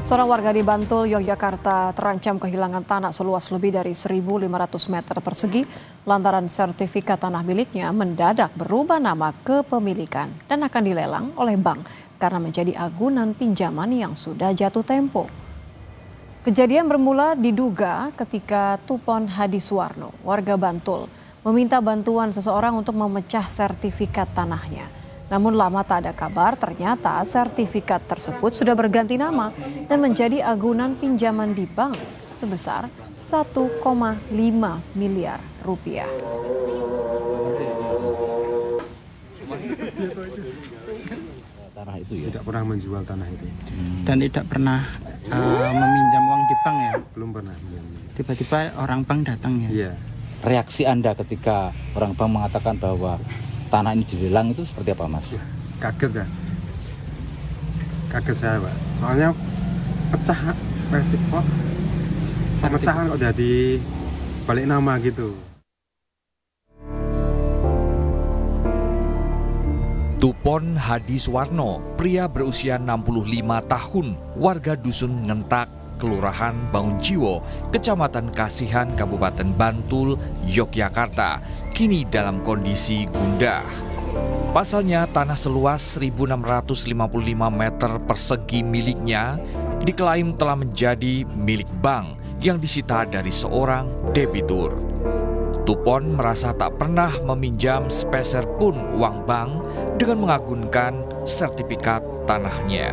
Seorang warga di Bantul, Yogyakarta terancam kehilangan tanah seluas lebih dari 1.500 meter persegi lantaran sertifikat tanah miliknya mendadak berubah nama kepemilikan dan akan dilelang oleh bank karena menjadi agunan pinjaman yang sudah jatuh tempo. Kejadian bermula diduga ketika Tupon Hadisuwarno, warga Bantul, meminta bantuan seseorang untuk memecah sertifikat tanahnya. Namun lama tak ada kabar, ternyata sertifikat tersebut sudah berganti nama dan menjadi agunan pinjaman di bank sebesar 1,5 miliar rupiah. Tanah itu ya? Tidak pernah menjual tanah itu. Dan tidak pernah meminjam uang di bank ya? Belum pernah. Tiba-tiba orang bank datang ya? Iya. Reaksi Anda ketika orang bank mengatakan bahwa tanah ini dilelang itu seperti apa, Mas? Kaget ya. Kaget saya, Pak. Soalnya pecah plastik kok. Pemecahan kok jadi balik nama gitu. Tupon Hadisuwarno, pria berusia 65 tahun, warga Dusun Ngentak, Kelurahan Bangunjiwo, Kecamatan Kasihan, Kabupaten Bantul, Yogyakarta, kini dalam kondisi gundah. Pasalnya, tanah seluas 1.655 meter persegi miliknya diklaim telah menjadi milik bank yang disita dari seorang debitur. Tupon merasa tak pernah meminjam sepeser pun uang bank dengan mengagunkan sertifikat tanahnya.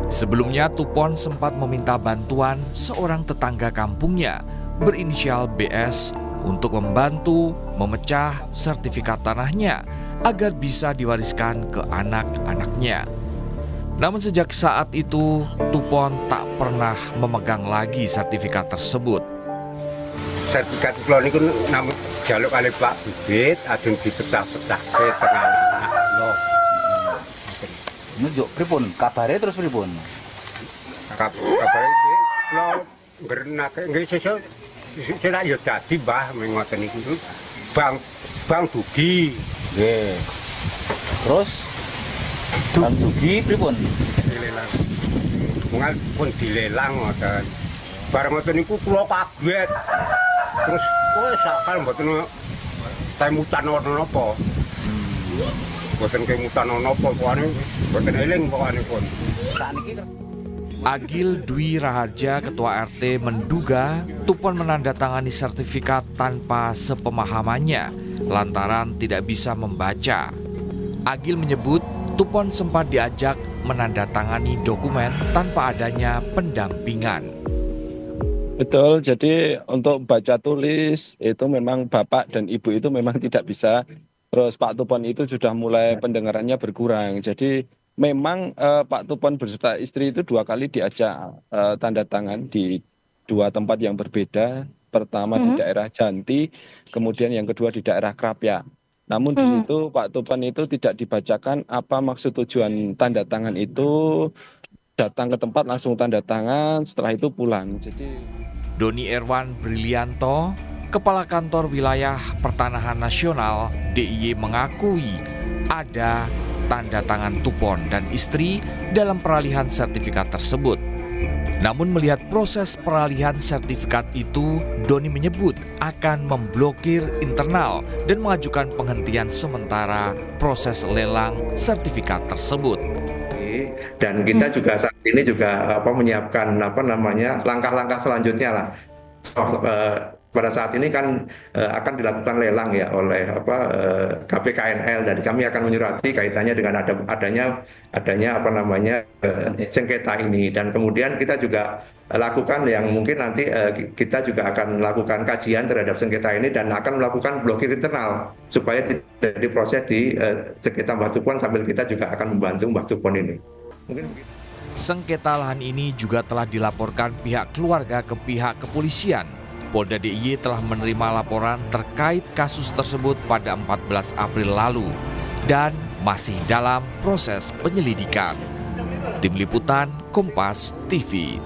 Sebelumnya, Tupon sempat meminta bantuan seorang tetangga kampungnya berinisial BS untuk membantu memecah sertifikat tanahnya agar bisa diwariskan ke anak-anaknya. Namun sejak saat itu, Tupon tak pernah memegang lagi sertifikat tersebut. Sertifikat kula niku namung jaluk kali Pak Bibit, adun dipecah-pecah ke tengah loh. Nunjuk pripun? Kabare terus pripun? Kabare iki kula ngrenake nggih sesuk sira ya dadi Mbah ngoten niku. Bang dugi. Nggih. Terus Bang dugi pripun? Dilelang. Mungal pun dilelang ngoten. Bareng ngoten niku kula kaget. Terus wis sakal mboten temutan napa. Mboten kemutan napa pokokane mboten eling pokokane pun. Agil Dwi Raharja, Ketua RT, menduga Tupon menandatangani sertifikat tanpa sepemahamannya lantaran tidak bisa membaca. Agil menyebut Tupon sempat diajak menandatangani dokumen tanpa adanya pendampingan. Betul, jadi untuk baca tulis itu memang Bapak dan Ibu itu memang tidak bisa. Terus Pak Tupon itu sudah mulai pendengarannya berkurang. Jadi memang Pak Tupon beserta istri itu 2 kali diajak tanda tangan di 2 tempat yang berbeda. Pertama di daerah Janti, kemudian yang kedua di daerah Krapyak. Namun di situ Pak Tupon itu tidak dibacakan apa maksud tujuan tanda tangan itu. Datang ke tempat langsung tanda tangan, setelah itu pulang. Doni Erwan Brilianto, Kepala Kantor Wilayah Pertanahan Nasional DIY, mengakui ada tanda tangan Tupon dan istri dalam peralihan sertifikat tersebut. Namun melihat proses peralihan sertifikat itu, Doni menyebut akan memblokir internal dan mengajukan penghentian sementara proses lelang sertifikat tersebut. Dan kita juga saat ini juga menyiapkan langkah-langkah selanjutnya lah. Pada saat ini kan akan dilakukan lelang ya oleh KPKNL, dan kami akan menyurati kaitannya dengan adanya sengketa ini, dan kemudian kita juga lakukan yang mungkin nanti kita juga akan melakukan kajian terhadap sengketa ini dan akan melakukan blokir internal supaya tidak diproses di sengketa Mbah Tupon, sambil kita juga akan membantu Mbah Tupon ini. Mungkin begitu. Sengketa lahan ini juga telah dilaporkan pihak keluarga ke pihak kepolisian. Polda DIY telah menerima laporan terkait kasus tersebut pada 14 April lalu dan masih dalam proses penyelidikan. Tim Liputan Kompas TV.